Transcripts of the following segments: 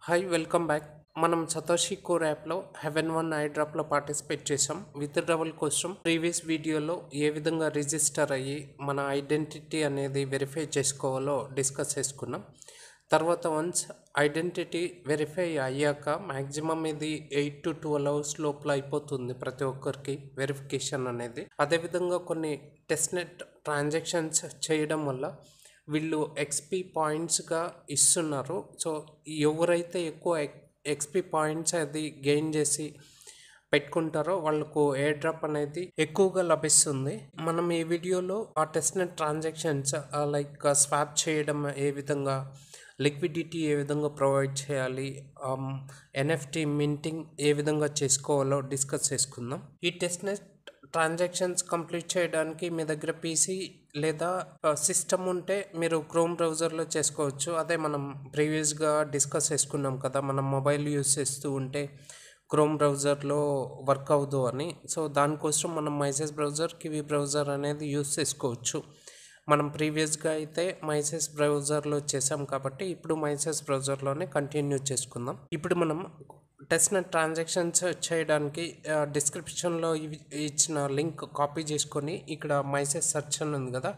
Hi welcome back. మనం Satoshi core యాప్లో haven one I డ్రాప్లో participate చేసాం. విత్డ్రావల్ కోసం ప్రీవియస్ వీడియోలో ఏ విధంగా రిజిస్టర్ అయ్యి మన ఐడెంటిటీ అనేది వెరిఫై చేసుకోవాలో డిస్కస్ చేసుకున్నాం. తర్వాత వన్స్ ఐడెంటిటీ వెరిఫై అయ్యాక మ్యాక్సిమం ఇది 8 to 12 అవర్స్ లోపల అయిపోతుంది ప్రతి ఒక్కరికి వెరిఫికేషన్ అనేది. అదేవిధంగా కొన్ని టెస్ట్నెట్ ట్రాన్సాక్షన్స్ చేయడం వల్ల వీళ్ళు ఎక్స్పీ పాయింట్స్గా ఇస్తున్నారు. సో ఎవరైతే ఎక్కువ ఎక్స్పీ పాయింట్స్ అది గెయిన్ చేసి పెట్టుకుంటారో వాళ్ళకు ఎయిర్ డ్రాప్ అనేది ఎక్కువగా లభిస్తుంది. మనం ఈ వీడియోలో ఆ టెస్ట్నెట్ ట్రాన్సాక్షన్స్ లైక్ స్వాప్ చేయడం ఏ విధంగా, లిక్విడిటీ ఏ విధంగా ప్రొవైడ్ చేయాలి, ఎన్ఎఫ్టీ మింటింగ్ ఏ విధంగా చేసుకోవాలో డిస్కస్ చేసుకుందాం. ఈ టెస్ట్నెట్ ట్రాన్సాక్షన్స్ కంప్లీట్ చేయడానికి మీ దగ్గర పీసీ లేదా సిస్టమ్ ఉంటే మీరు క్రోమ్ బ్రౌజర్లో చేసుకోవచ్చు. అదే మనం ప్రీవియస్గా డిస్కస్ చేసుకున్నాం కదా, మనం మొబైల్ యూస్ చేస్తూ ఉంటే క్రోమ్ బ్రౌజర్లో వర్క్ అవ్వదు అని. సో దానికోసం మనం మైసెస్ బ్రౌజర్, కివీ బ్రౌజర్ అనేది యూస్ చేసుకోవచ్చు. మనం ప్రీవియస్గా అయితే మైసెస్ బ్రౌజర్లో చేసాం కాబట్టి ఇప్పుడు మైసెస్ బ్రౌజర్లోనే కంటిన్యూ చేసుకుందాం. ఇప్పుడు మనం టెస్ట్నెట్ ట్రాన్సాక్షన్స్ చేయడానికి డిస్క్రిప్షన్లో ఇచ్చిన లింక్ కాపీ చేసుకొని ఇక్కడ మైసెస్ సెర్చ్ అని ఉంది కదా,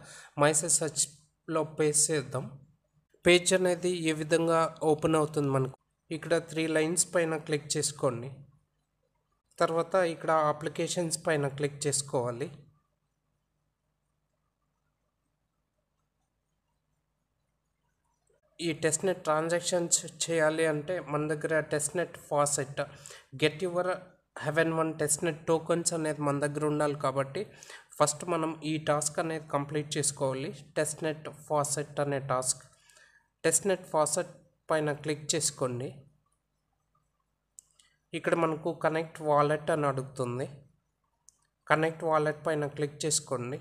మైసెస్ సెర్చ్లో పేస్ట్ చేద్దాం. పేజ్ అనేది ఏ విధంగా ఓపెన్ అవుతుంది మనకు. ఇక్కడ 3 లైన్స్ పైన క్లిక్ చేసుకోండి. తర్వాత ఇక్కడ అప్లికేషన్స్ పైన క్లిక్ చేసుకోవాలి. ఈ టెస్ట్నెట్ ట్రాన్సాక్షన్స్ చేయాలి అంటే మన దగ్గర testnet faucet get your Haven one testnet tokens అనేది మన దగ్గర ఉండాలి. కాబట్టి ఫస్ట్ మనం ఈ టాస్క్ అనేది కంప్లీట్ చేసుకోవాలి. టెస్ట్నెట్ ఫాసెట్ అనే టాస్క్. టెస్ట్నెట్ ఫాసెట్ పైన క్లిక్ చేసుకోండి. ఇక్కడ మనకు కనెక్ట్ వాలెట్ అని అడుగుతుంది. కనెక్ట్ వాలెట్ పైన క్లిక్ చేసుకోండి.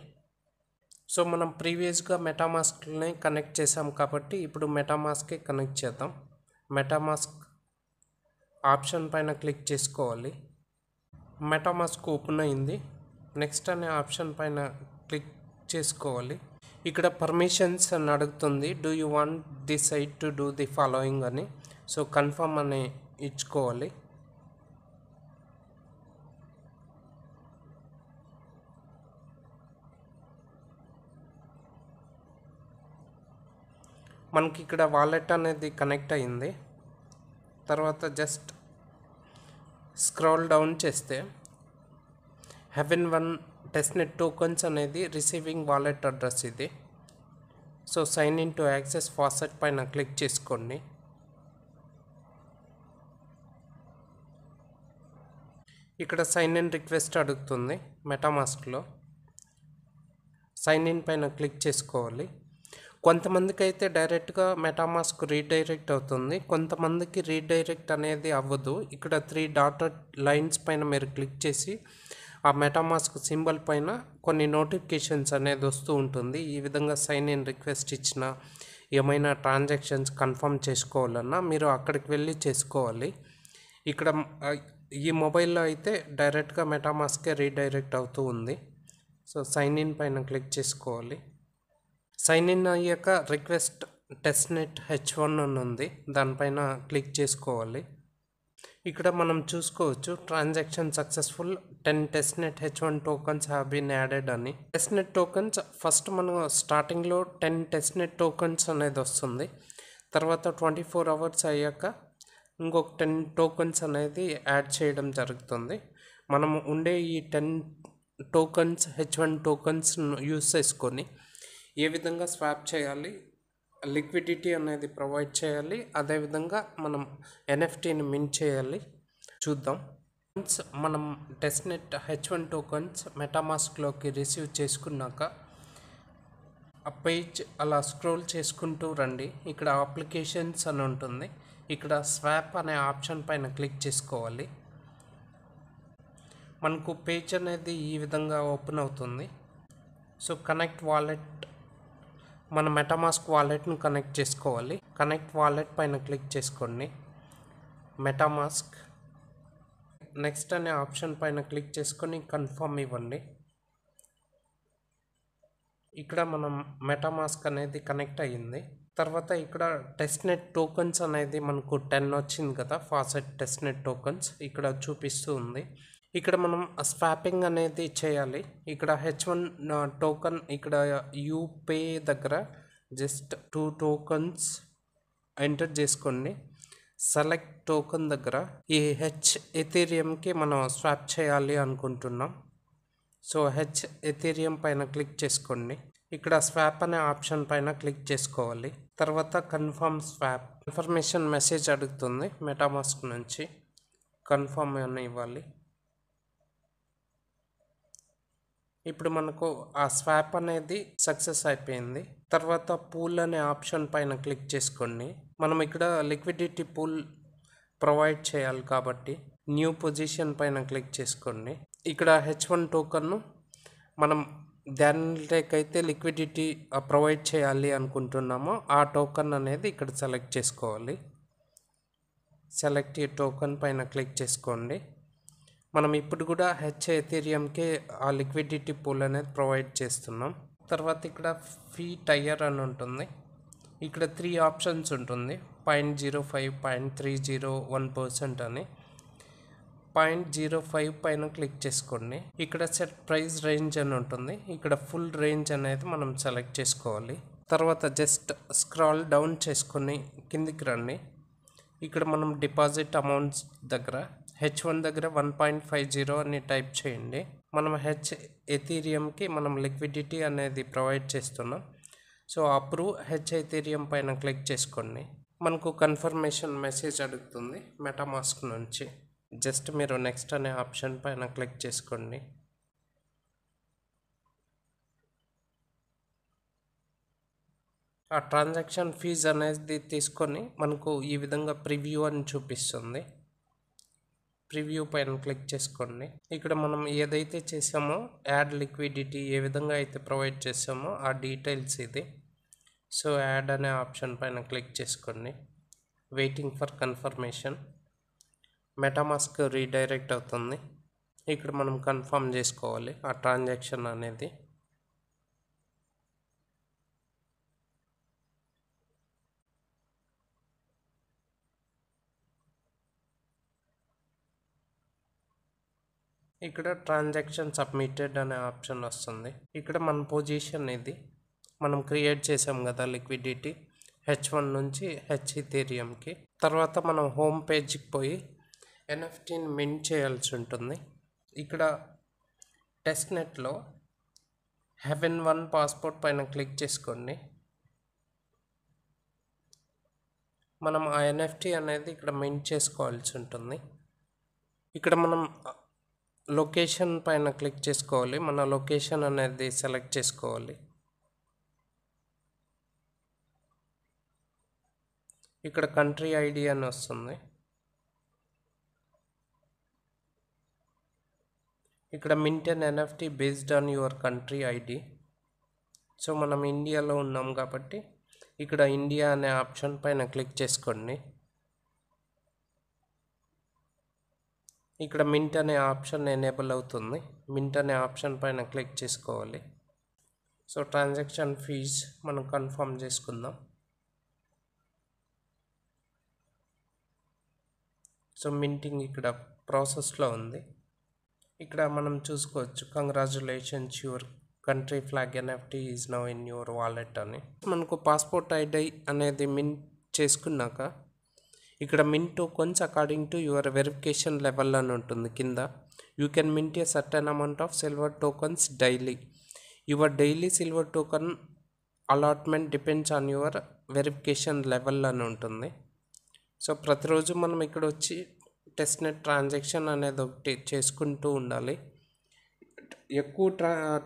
సో మనం ప్రీవియస్గా మెటామాస్క్ని కనెక్ట్ చేసాం కాబట్టి ఇప్పుడు మెటామాస్క్కి కనెక్ట్ చేద్దాం. మెటామాస్క్ ఆప్షన్ పైన క్లిక్ చేసుకోవాలి. మెటామాస్క్ ఓపెన్ అయింది. నెక్స్ట్ అనే ఆప్షన్ పైన క్లిక్ చేసుకోవాలి. ఇక్కడ పర్మిషన్స్ అని అడుగుతుంది. Do you want the site to do the following అని. సో కన్ఫర్మ్ అని ఇచ్చుకోవాలి. మనకి ఇక్కడ వాలెట్ అనేది కనెక్ట్ అయింది. తర్వాత జస్ట్ స్క్రోల్ డౌన్ చేస్తే హెవెన్ వన్ టెస్ట్నెట్ టోకన్స్ అనేది రిసీవింగ్ వాలెట్ అడ్రస్ ఇది. So sign in to access faucet పైన క్లిక్ చేసుకోండి. ఇక్కడ సైన్ ఇన్ రిక్వెస్ట్ అడుగుతుంది మెటామాస్క్లో. సైన్ ఇన్ పైన క్లిక్ చేసుకోవాలి. కొంతమందికి అయితే డైరెక్ట్గా మెటామాస్క్ రీడైరెక్ట్ అవుతుంది, కొంతమందికి రీడైరెక్ట్ అనేది అవ్వదు. ఇక్కడ 3 డాటెడ్ లైన్స్ పైన మీరు క్లిక్ చేసి ఆ మెటామాస్క్ సింబల్ పైన కొన్ని నోటిఫికేషన్స్ అనేది వస్తూ ఉంటుంది. ఈ విధంగా సైన్ ఇన్ రిక్వెస్ట్ ఇచ్చిన ఏమైనా ట్రాన్సాక్షన్స్ కన్ఫర్మ్ చేసుకోవాలన్నా మీరు అక్కడికి వెళ్ళి చేసుకోవాలి. ఇక్కడ ఈ మొబైల్లో అయితే డైరెక్ట్గా మెటామాస్కే రీడైరెక్ట్ అవుతూ ఉంది. సో సైన్ ఇన్ పైన క్లిక్ చేసుకోవాలి. సైన్ ఇన్ అయ్యాక రిక్వెస్ట్ టెస్ట్నెట్ H1 అని ఉంది, దానిపైన క్లిక్ చేసుకోవాలి. ఇక్కడ మనం చూసుకోవచ్చు transaction successful, 10 testnet H1 tokens have been added అని. టెస్ట్నెట్ టోకన్స్ ఫస్ట్ మనం స్టార్టింగ్లో 10 టెస్ట్నెట్ టోకన్స్ అనేది వస్తుంది. తర్వాత 24 అవర్స్ అయ్యాక ఇంకొక 10 టోకన్స్ అనేది యాడ్ చేయడం జరుగుతుంది. మనం ఉండే ఈ 10 టోకన్స్ H1 టోకన్స్ యూస్ చేసుకొని ఏ విధంగా స్వాప్ చేయాలి, లిక్విడిటీ అనేది ప్రొవైడ్ చేయాలి, అదేవిధంగా మనం ఎన్ఎఫ్టీని మింట్ చేయాలి చూద్దాం. మనం టెస్ట్నెట్ H1 టోకన్స్ మెటామాస్క్లోకి రిసీవ్ చేసుకున్నాక ఆ పేజ్ అలా స్క్రోల్ చేసుకుంటూ రండి. ఇక్కడ అప్లికేషన్స్ అని ఉంటుంది. ఇక్కడ స్వాప్ అనే ఆప్షన్ పైన క్లిక్ చేసుకోవాలి. మనకు పేజ్ అనేది ఈ విధంగా ఓపెన్ అవుతుంది. సో కనెక్ట్ వాలెట్, మన మెటామాస్క్ వాలెట్ను కనెక్ట్ చేసుకోవాలి. కనెక్ట్ వాలెట్ పైన క్లిక్ చేసుకోండి. మెటామాస్క్ నెక్స్ట్ అనే ఆప్షన్ పైన క్లిక్ చేసుకొని కన్ఫర్మ్ ఇవ్వండి. ఇక్కడ మనం మెటామాస్క్ అనేది కనెక్ట్ అయ్యింది. తర్వాత ఇక్కడ టెస్ట్నెట్ టోకన్స్ అనేది మనకు 10 వచ్చింది కదా, ఫాసెట్ టెస్ట్నెట్ టోకన్స్ ఇక్కడ చూపిస్తూ ఉంది. ఇక్కడ మనం స్వాపింగ్ అనేది చేయాలి. ఇక్కడ H1 టోకన్ ఇక్కడ యూపే దగ్గర జస్ట్ 2 టోకన్స్ ఎంటర్ చేసుకోండి. సెలెక్ట్ టోకన్ దగ్గర ఈ ఎథీరియంకి మనం స్వాప్ చేయాలి అనుకుంటున్నాం. సో ఎథీరియం పైన క్లిక్ చేసుకోండి. ఇక్కడ స్వాప్ అనే ఆప్షన్ పైన క్లిక్ చేసుకోవాలి. తర్వాత కన్ఫర్మ్ స్వాప్ కన్ఫర్మేషన్ మెసేజ్ అడుగుతుంది. మెటామాస్క్ నుంచి కన్ఫర్మ్ అని ఇవ్వాలి. ఇప్పుడు మనకు ఆ స్వాప్ అనేది సక్సెస్ అయిపోయింది. తర్వాత పూల్ అనే ఆప్షన్ పైన క్లిక్ చేసుకోండి. మనం ఇక్కడ లిక్విడిటీ పూల్ ప్రొవైడ్ చేయాలి కాబట్టి న్యూ పొజిషన్ పైన క్లిక్ చేసుకోండి. ఇక్కడ H1 టోకన్ను మనం దానికైతే లిక్విడిటీ ప్రొవైడ్ చేయాలి అనుకుంటున్నామో ఆ టోకన్ అనేది ఇక్కడ సెలెక్ట్ చేసుకోవాలి. సెలెక్ట్ ఈ టోకన్ పైన క్లిక్ చేసుకోండి. మనం ఇప్పుడు కూడా ఎథీరియంకే ఆ లిక్విడిటీ పూల్ అనేది ప్రొవైడ్ చేస్తున్నాం. తర్వాత ఇక్కడ ఫీ టైర్ అని ఉంటుంది. ఇక్కడ 3 ఆప్షన్స్ ఉంటుంది. 0.05, 0.301% అని. 0.05 పైన క్లిక్ చేసుకోండి. ఇక్కడ సెట్ ప్రైస్ రేంజ్ అని ఉంటుంది. ఇక్కడ ఫుల్ రేంజ్ అనేది మనం సెలెక్ట్ చేసుకోవాలి. తర్వాత జస్ట్ స్క్రాల్ డౌన్ చేసుకొని కిందికి రండి. ఇక్కడ మనం డిపాజిట్ అమౌంట్స్ దగ్గర H1 దగ్గర 1.50 అని టైప్ చేయండి. మనం ఎథీరియంకి మనం లిక్విడిటీ అనేది ప్రొవైడ్ చేస్తున్నాం. సో అప్రూవ్ ఎథీరియం పైన క్లిక్ చేసుకోండి. మనకు కన్ఫర్మేషన్ మెసేజ్ అడుగుతుంది మెటామాస్క్ నుంచి. జస్ట్ మీరు నెక్స్ట్ అనే ఆప్షన్ పైన క్లిక్ చేసుకోండి. ఆ ట్రాన్సాక్షన్ ఫీజ్ అనేది తీసుకొని మనకు ఈ విధంగా ప్రివ్యూ అని చూపిస్తుంది. ప్రివ్యూ పైన క్లిక్ చేసుకోండి. ఇక్కడ మనం ఏదైతే చేసామో యాడ్ లిక్విడిటీ ఏ విధంగా అయితే ప్రొవైడ్ చేసామో ఆ డీటెయిల్స్ ఇది. సో యాడ్ అనే ఆప్షన్ పైన క్లిక్ చేసుకోండి. Waiting for confirmation. MetaMask redirect అవుతుంది. ఇక్కడ మనం కన్ఫర్మ్ చేసుకోవాలి ఆ ట్రాన్సాక్షన్ అనేది. ఇక్కడ ట్రాన్సాక్షన్ సబ్మిటెడ్ అనే ఆప్షన్ వస్తుంది. ఇక్కడ మన పొజిషన్ ఇది మనం క్రియేట్ చేసాం కదా లిక్విడిటీ H1 నుంచి ఎథీరియంకి. తర్వాత మనం హోమ్ పేజ్కి పోయి ఎన్ఎఫ్టీని మింట్ చేయాల్సి ఉంటుంది. ఇక్కడ టెస్ట్నెట్లో Heaven 1 పాస్పోర్ట్ పైన క్లిక్ చేసుకోండి. మనం ఆ ఎన్ఎఫ్టీ అనేది ఇక్కడ మింట్ చేసుకోవాల్సి ఉంటుంది. ఇక్కడ మనం లొకేషన్ పైన క్లిక్ చేసుకోవాలి. మన లొకేషన్ అనేది సెలెక్ట్ చేసుకోవాలి. ఇక్కడ కంట్రీ ఐడి అని వస్తుంది. ఇక్కడ mint and NFT based on your country ID. So మనం ఇండియాలో ఉన్నాం కాబట్టి ఇక్కడ ఇండియా అనే ఆప్షన్ పైన క్లిక్ చేసుకోండి. ఇక్కడ మింట్ అనే ఆప్షన్ ఎనేబుల్ అవుతుంది. మింట్ అనే ఆప్షన్ పైన క్లిక్ చేసుకోవాలి. సో ట్రాన్సాక్షన్ ఫీజ్ మనం కన్ఫర్మ్ చేసుకుందాం. సో మింటింగ్ ఇక్కడ ప్రాసెస్లో ఉంది. ఇక్కడ మనం చూసుకోవచ్చు congratulations your country flag NFT is now in your wallet అని. మనకు పాస్పోర్ట్ ఐడి అనేది మింట్ చేసుకున్నాక ఇక్కడ mint tokens according to your verification level అని ఉంటుంది కింద. You can mint a certain amount of silver tokens daily. Your daily silver token allotment depends on your verification level అని ఉంటుంది. సో ప్రతిరోజు మనం ఇక్కడ వచ్చి టెస్ట్నెట్ ట్రాన్సాక్షన్ అనేది ఒకటి చేసుకుంటూ ఉండాలి. ఎక్కువ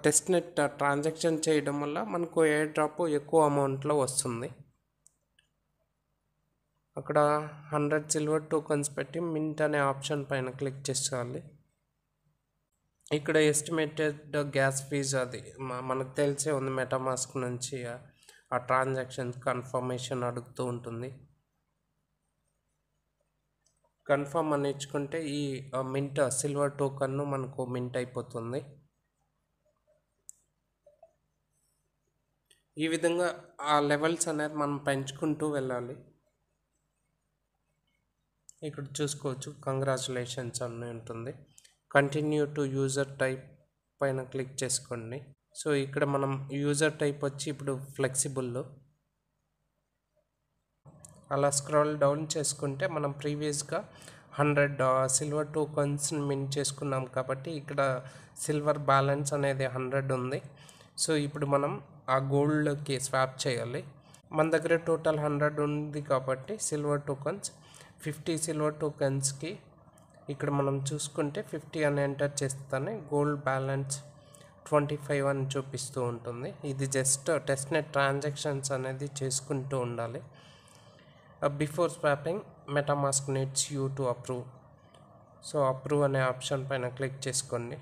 టెస్ట్నెట్ ట్రాన్సాక్షన్ చేయడం వల్ల మనకు ఎయిర్ డ్రాప్ ఎక్కువ అమౌంట్లో వస్తుంది. అక్కడ 100 సిల్వర్ టోకన్స్ పెట్టి మింట్ అనే ఆప్షన్ పైన క్లిక్ చేయాలి. ఇక్కడ ఎస్టిమేటెడ్ గ్యాస్ ఫీజ్ అది మనకు తెలిసే ఉంది. మెటామాస్క్ నుంచి ఆ ట్రాన్సాక్షన్ కన్ఫర్మేషన్ అడుగుతూ ఉంటుంది. కన్ఫర్మ్ అని ఇచ్చుకుంటే ఈ మింట్ సిల్వర్ టోకన్ను మనకు మింట్ అయిపోతుంది. ఈ విధంగా ఆ లెవెల్స్ అనేది మనం పెంచుకుంటూ వెళ్ళాలి. ఇక్కడ చూసుకోవచ్చు కంగ్రాచులేషన్స్ అని ఉంటుంది. కంటిన్యూ టు యూజర్ టైప్ పైన క్లిక్ చేసుకోండి. సో ఇక్కడ మనం యూజర్ టైప్ వచ్చి ఇప్పుడు ఫ్లెక్సిబుల్. అలా స్క్రోల్ డౌన్ చేసుకుంటే మనం ప్రీవియస్గా 100 సిల్వర్ టోకన్స్ మింట్ చేసుకున్నాం కాబట్టి ఇక్కడ సిల్వర్ బ్యాలెన్స్ అనేది 100 ఉంది. సో ఇప్పుడు మనం ఆ గోల్డ్కి స్వాప్ చేయాలి. మన దగ్గర టోటల్ 100 ఉంది కాబట్టి సిల్వర్ టోకన్స్ 50 సిల్వర్ టోకన్స్కి ఇక్కడ మనం చూసుకుంటే 50 అని ఎంటర్ చేస్తానే గోల్డ్ బ్యాలెన్స్ 25 అని చూపిస్తూ ఉంటుంది. ఇది జస్ట్ టెస్ట్నెట్ ట్రాన్సాక్షన్స్ అనేది చేసుకుంటూ ఉండాలి. Before swapping MetaMask needs you to approve. So approve అనే ఆప్షన్ పైన క్లిక్ చేసుకోండి.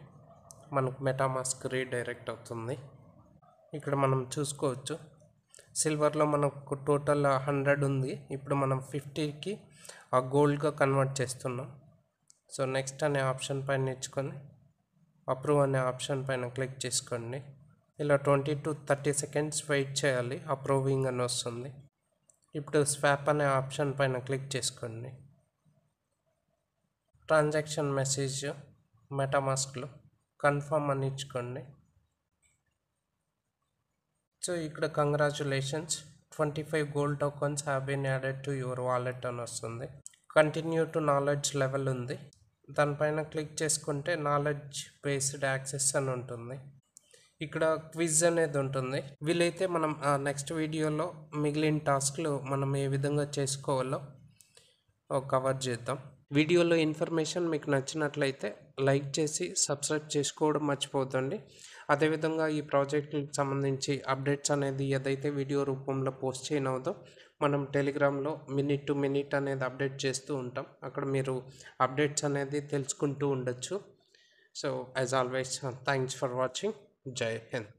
మనకు మెటామాస్క్ రీడైరెక్ట్ అవుతుంది. ఇక్కడ మనం చూసుకోవచ్చు సిల్వర్లో మనకు టోటల్ 100 ఉంది. ఇప్పుడు మనం 50కి ఆ గోల్డ్గా కన్వర్ట్ చేస్తున్నాం. సో నెక్స్ట్ అనే ఆప్షన్ పైన ఇచ్చుకొని అప్రూవ్ అనే ఆప్షన్ పైన క్లిక్ చేసుకోండి. ఇలా 20 to 30 సెకండ్స్ వెయిట్ చేయాలి. అప్రూవింగ్ అని వస్తుంది. ఇప్పుడు స్వాప్ అనే ఆప్షన్ పైన క్లిక్ చేసుకోండి. ట్రాన్సాక్షన్ మెసేజ్ మెటామాస్క్లో కన్ఫర్మ్ అని ఇచ్చుకోండి. సో ఇక్కడ congratulations 25 gold tokens have been added to your wallet అని వస్తుంది. కంటిన్యూ టు నాలెడ్జ్ లెవెల్ ఉంది. దానిపైన క్లిక్ చేసుకుంటే నాలెడ్జ్ బేస్డ్ యాక్సెస్ అని ఉంటుంది. ఇక్కడ క్విజ్ అనేది ఉంటుంది. వీలైతే మనం నెక్స్ట్ వీడియోలో మిగిలిన టాస్క్లు మనం ఏ విధంగా చేసుకోవాలో కవర్ చేద్దాం. వీడియోలో ఇన్ఫర్మేషన్ మీకు నచ్చినట్లయితే లైక్ చేసి సబ్స్క్రైబ్ చేసుకోవడం మర్చిపోతండి. అదేవిధంగా ఈ ప్రాజెక్టుకి సంబంధించి అప్డేట్స్ అనేది ఏదైతే వీడియో రూపంలో పోస్ట్ చేయనవుదో మనం టెలిగ్రామ్లో మినిట్ టు మినిట్ అనేది అప్డేట్ చేస్తూ ఉంటాం. అక్కడ మీరు అప్డేట్స్ అనేది తెలుసుకుంటూ ఉండొచ్చు. So as always thanks for watching. జై హింద్.